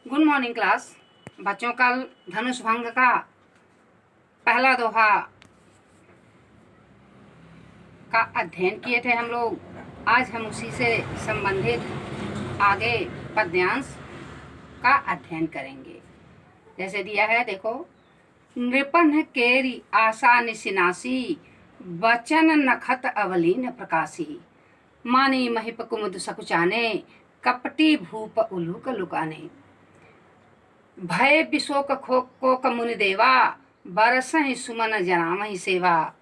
Good morning class. बच्चों, कल धनुष भंग का पहला दोहा का अध्ययन किए थे हम लोग। आज हम उसी से संबंधित आगे पद्यांश का अध्ययन करेंगे। जैसे दिया है, देखो। नृपन केरी आशा निशिनासी, वचन नखत अवलीन प्रकाशी। मानी महिप कुमुद सकुचाने, कपटी भूप उलूक लुकाने। भय विशोक कोक मुनि देवा, बरसहि सुमन जनामहि सेवा।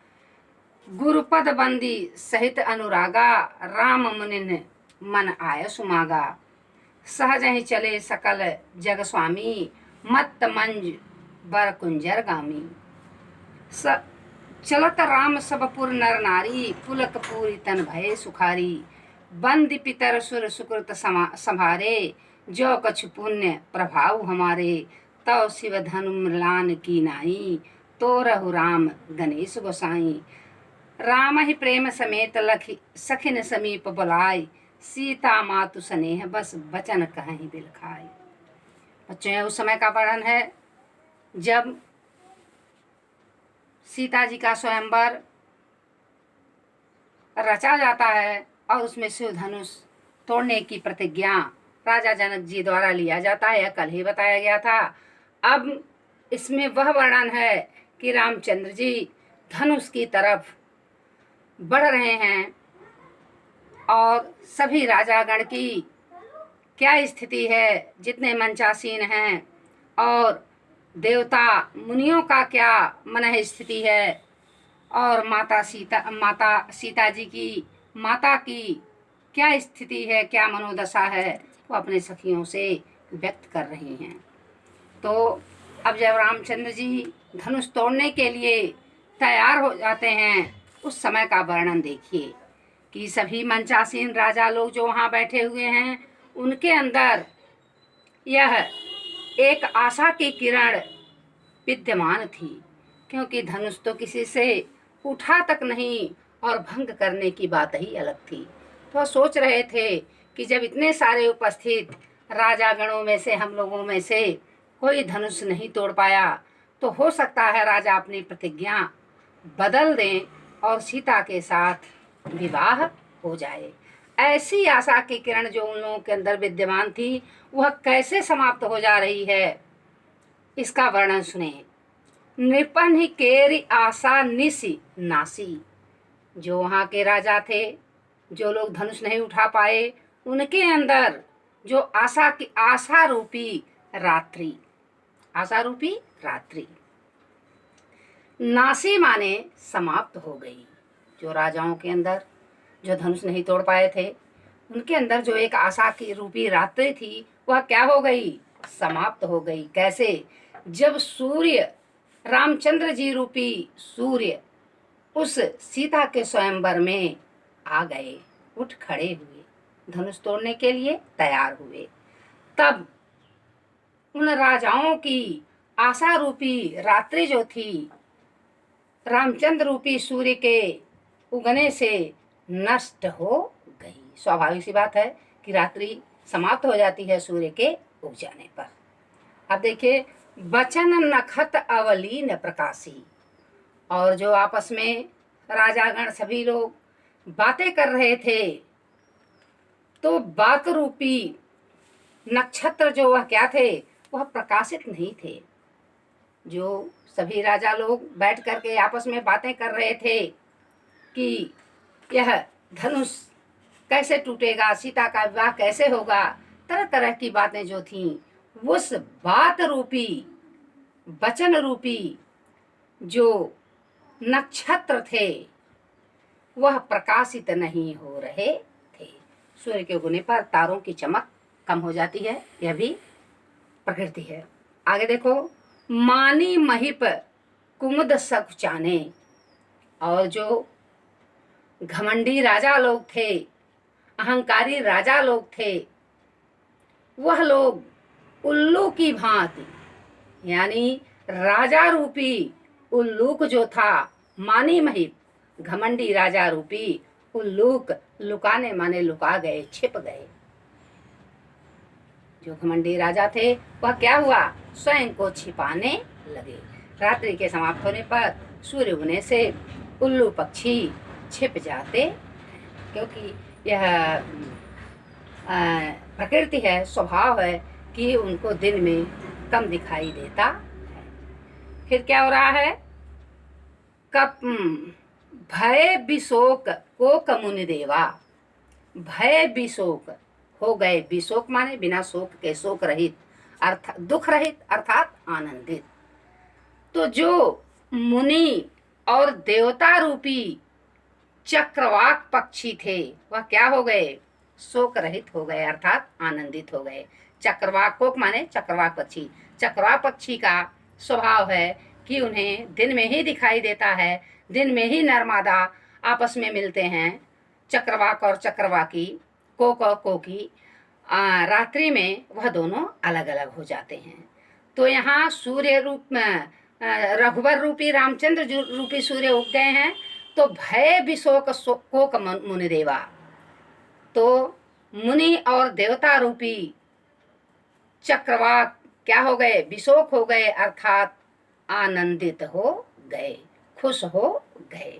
गुरुपद बंदी सहित अनुरागा, राम मुनिन मन आय सुमागा। सहज ही चले सकल जग स्वामी, मत्त मंज बर कुंजर गामी। चलत राम सब पुर नर नारी, पुलक पूरी तन भय सुखारी। बंदी पितर सुर सुकृत संभारे, जो कछु पुण्य प्रभाव हमारे। तव शिव धनु मृलान की नाई, तो रहु राम गणेश गोसाई। राम ही प्रेम समेत लखी सखिन समीप बुलाय, सीता मातु स्नेह बस बचन कहीं दिल खाय। बच्चों, उस समय का वर्णन है जब सीता जी का स्वयंवर रचा जाता है और उसमें शिव धनुष तोड़ने की प्रतिज्ञा राजा जनक जी द्वारा लिया जाता है। कल ही बताया गया था। अब इसमें वह वर्णन है कि रामचंद्र जी धनुष की तरफ बढ़ रहे हैं और सभी राजागण की क्या स्थिति है, जितने मंचासीन हैं, और देवता मुनियों का क्या मन स्थिति है, और माता सीता जी की माता की क्या स्थिति है, क्या मनोदशा है, वो अपने सखियों से व्यक्त कर रही हैं। तो अब जब रामचंद्र जी धनुष तोड़ने के लिए तैयार हो जाते हैं, उस समय का वर्णन देखिए कि सभी मंचासीन राजा लोग जो वहाँ बैठे हुए हैं, उनके अंदर यह एक आशा की किरण विद्यमान थी, क्योंकि धनुष तो किसी से उठा तक नहीं और भंग करने की बात ही अलग थी। तो सोच रहे थे कि जब इतने सारे उपस्थित राजागणों में से, हम लोगों में से कोई धनुष नहीं तोड़ पाया, तो हो सकता है राजा अपनी प्रतिज्ञा बदल दें और सीता के साथ विवाह हो जाए। ऐसी आशा की किरण जो उन लोगों के अंदर विद्यमान थी, वह कैसे समाप्त हो जा रही है, इसका वर्णन सुने। नृपन ही केरी आशा निशि नासी। जो वहाँ के राजा थे, जो लोग धनुष नहीं उठा पाए, उनके अंदर जो आशा रूपी रात्रि नासी माने समाप्त हो गई। जो राजाओं के अंदर जो धनुष नहीं तोड़ पाए थे, उनके अंदर जो एक आशा की रूपी रात्रि थी, वह क्या हो गई? समाप्त हो गई। कैसे? जब सूर्य, रामचंद्र जी रूपी सूर्य उस सीता के स्वयंवर में आ गए, उठ खड़े हुए, धनुष तोड़ने के लिए तैयार हुए, तब उन राजाओं की आशा रूपी रात्रि जो थी, रामचंद्र रूपी सूर्य के उगने से नष्ट हो गई। स्वाभाविक सी बात है कि रात्रि समाप्त हो जाती है सूर्य के उग जाने पर। अब देखिए, वचन नखत अवलीन प्रकाशी। और जो आपस में राजागण सभी लोग बातें कर रहे थे, तो बात रूपी नक्षत्र जो वह क्या थे, वह प्रकाशित नहीं थे। जो सभी राजा लोग बैठ करके आपस में बातें कर रहे थे कि यह धनुष कैसे टूटेगा, सीता का विवाह कैसे होगा, तरह तरह की बातें जो थीं, उस बात रूपी, वचन रूपी जो नक्षत्र थे, वह प्रकाशित नहीं हो रहे थे। सूर्य के उगने पर तारों की चमक कम हो जाती है, यह भी प्रकृति है। आगे देखो, मानी महिप कुमुद सकुचाने। और जो घमंडी राजा लोग थे, अहंकारी राजा लोग थे, वह लोग उल्लू की भांति, यानी राजा रूपी उल्लूक जो था, मानी महिप, घमंडी राजा रूपी उल्लूक, लुकाने माने लुका गए, छिप गए। जो घमंडी राजा थे वह क्या हुआ, स्वयं को छिपाने लगे। रात्रि के समाप्त होने पर सूर्य उगने से उल्लू पक्षी छिप जाते हैं, क्योंकि यह प्रकृति है, स्वभाव है कि उनको दिन में कम दिखाई देता है। फिर क्या हो रहा है, कप भय विशोक को कमुनि देवा, भय विशोक हो गए, विशोक माने बिना शोक के, शोक रहित अर्थात दुख रहित अर्थात आनंदित। तो जो मुनि और देवता रूपी चक्रवाक पक्षी थे वह क्या हो गए, शोक रहित हो गए अर्थात आनंदित हो गए। चक्रवाक कोक माने चक्रवाक पक्षी, चक्रवाक पक्षी का स्वभाव है कि उन्हें दिन में ही दिखाई देता है, दिन में ही नर्मदा आपस में मिलते हैं, चक्रवाक और चक्रवाकी, कोक और कोकी। रात्रि में वह दोनों अलग अलग हो जाते हैं। तो यहाँ सूर्य रूप में रघुवर रूपी रामचंद्र रूपी सूर्य उग गए हैं। तो भय विशोक कोक मुनि देवा, तो मुनि और देवता रूपी चक्रवाक क्या हो गए, विशोक हो गए अर्थात आनंदित हो गए, खुश हो गए।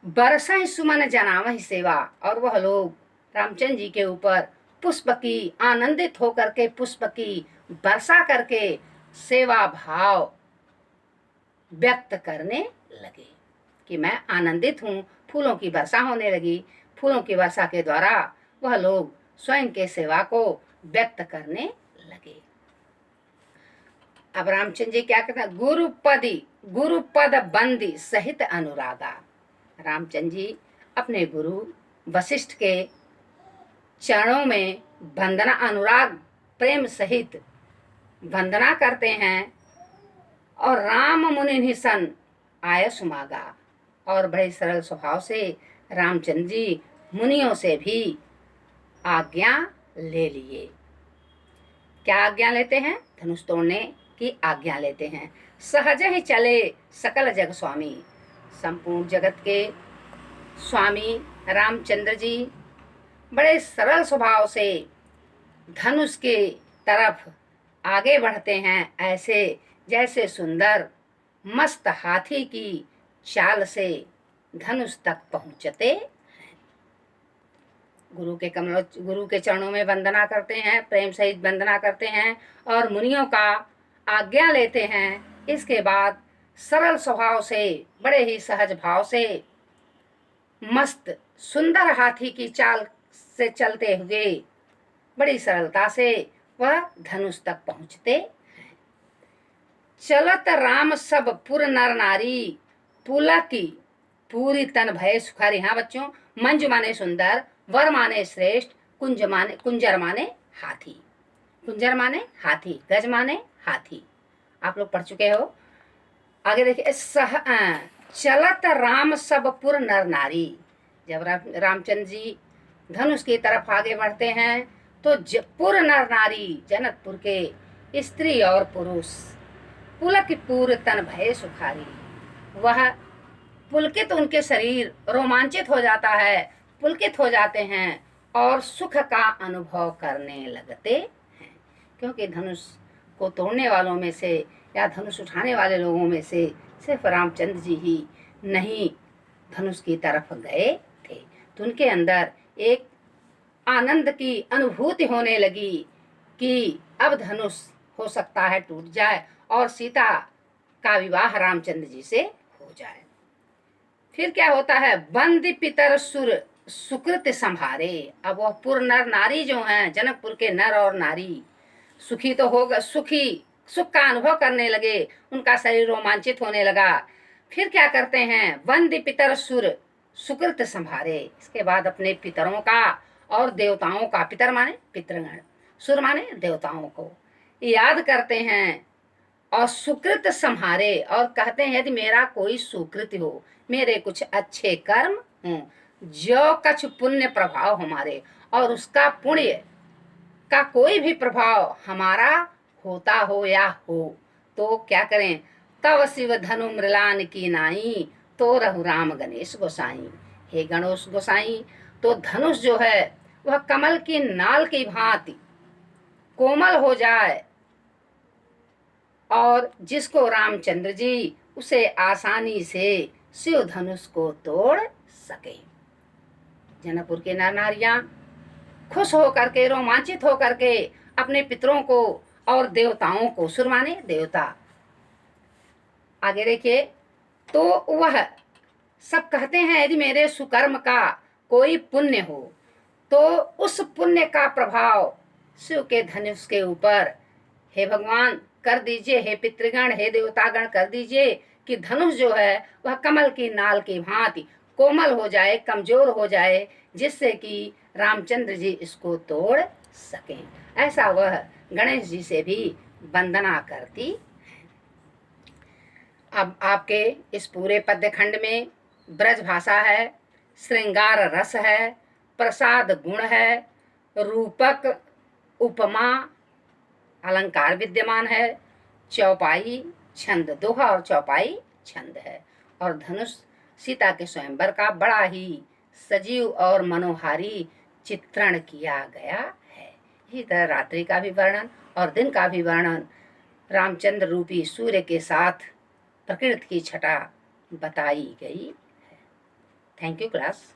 बरसा सुमन जनावहि सेवा, और वह लोग रामचंद्र जी के ऊपर पुष्प की, आनंदित होकर के पुष्प की वर्षा करके सेवा भाव व्यक्त करने लगे कि मैं आनंदित हूँ। फूलों की वर्षा होने लगी, फूलों की वर्षा के द्वारा वह लोग स्वयं के सेवा को व्यक्त करने लगे। अब रामचंद्र जी क्या कहते हैं, गुरुपद बंदी सहित अनुरागा। रामचंद्र जी अपने गुरु वशिष्ठ के चरणों में वंदना, अनुराग प्रेम सहित वंदना करते हैं। और राम मुनि निसन आय सुमागा, और बड़े सरल स्वभाव से रामचंद्र जी मुनियों से भी आज्ञा ले लिए। क्या आज्ञा लेते हैं, धनुष तोड़ने की आज्ञा लेते हैं। सहज ही चले सकल जग स्वामी, संपूर्ण जगत के स्वामी रामचंद्र जी बड़े सरल स्वभाव से धनुष के तरफ आगे बढ़ते हैं, ऐसे जैसे सुंदर मस्त हाथी की चाल से धनुष तक पहुंचते हैं। गुरु के चरणों में वंदना करते हैं, प्रेम सहित वंदना करते हैं और मुनियों का आज्ञा लेते हैं। इसके बाद सरल स्वभाव से, बड़े ही सहज भाव से, मस्त सुंदर हाथी की चाल से चलते हुए बड़ी सरलता से वह धनुष तक पहुंचते। चलत राम सब पुर नर नारी, पुलकी पूरी तन भय सुखारी। हाँ बच्चों, मंजू माने सुंदर, वर माने श्रेष्ठ, कुंजर माने हाथी, कुंजर माने हाथी, गज माने हाथी। आप लोग पढ़ चुके हो। आगे देखिए, चलत राम सब पुर नर नारी। जब रामचंद्र जी धनुष की तरफ आगे बढ़ते हैं तो पुर नर नारी, जनकपुर के स्त्री और पुरुष, पुलक पूर तन भय सुखारी, वह पुलकित, उनके शरीर रोमांचित हो जाता है, पुलकित हो जाते हैं और सुख का अनुभव करने लगते हैं। क्योंकि धनुष को तोड़ने वालों में से या धनुष उठाने वाले लोगों में से सिर्फ रामचंद्र जी ही नहीं धनुष की तरफ गए थे। तो उनके अंदर एक आनंद की अनुभूति होने लगी कि अब धनुष हो सकता है टूट जाए और सीता का विवाह रामचंद्र जी से हो जाए। फिर क्या होता है, बंदी पितर सुर सुकृत संभारे। अब वह पुर नर नारी जो हैं, जनकपुर के नर और नारी सुखी तो होगा, सुख का अनुभव करने लगे, उनका शरीर रोमांचित होने लगा। फिर क्या करते हैं, बंदी पितर सुर सुकृत संभारे। इसके बाद अपने पितरों का और देवताओं का, पितर माने पितृगण, सुर माने देवताओं को याद करते हैं और सुकृत संहारे, और कहते हैं यदि मेरा कोई सुकृत हो, मेरे कुछ अच्छे कर्म हों, जो कछ पुण्य प्रभाव हमारे, और उसका पुण्य का कोई भी प्रभाव हमारा होता हो या हो, तो क्या करें, तव शिव धनु मृलान की नाई, तो रहु राम गणेश गोसाई। हे गणेश गोसाई, तो धनुष जो है वह कमल की नाल की भांति कोमल हो जाए और जिसको रामचंद्र जी उसे आसानी से शिव धनुष को तोड़ सके। जनकपुर के नर नारियां खुश होकर के, रोमांचित होकर के अपने पितरों को और देवताओं को, सुरमाने देवता, आगे देखिए, तो वह सब कहते हैं यदि मेरे सुकर्म का कोई पुण्य हो तो उस पुण्य का प्रभाव शिव के धनुष के ऊपर, हे भगवान कर दीजिए, हे पितृगण, हे देवतागण कर दीजिए कि धनुष जो है वह कमल की नाल की भांति कोमल हो जाए, कमजोर हो जाए, जिससे कि रामचंद्र जी इसको तोड़ सकें। ऐसा वह गणेश जी से भी वंदना करती। अब आपके इस पूरे पद्य खंड में ब्रज भाषा है, श्रृंगार रस है, प्रसाद गुण है, रूपक उपमा अलंकार विद्यमान है, चौपाई छंद, दोहा और चौपाई छंद है, और धनुष सीता के स्वयंवर का बड़ा ही सजीव और मनोहारी चित्रण किया गया है। इसी तरह रात्रि का भी वर्णन और दिन का भी वर्णन रामचंद्र रूपी सूर्य के साथ प्रकृति की छटा बताई गई है। Thank you class.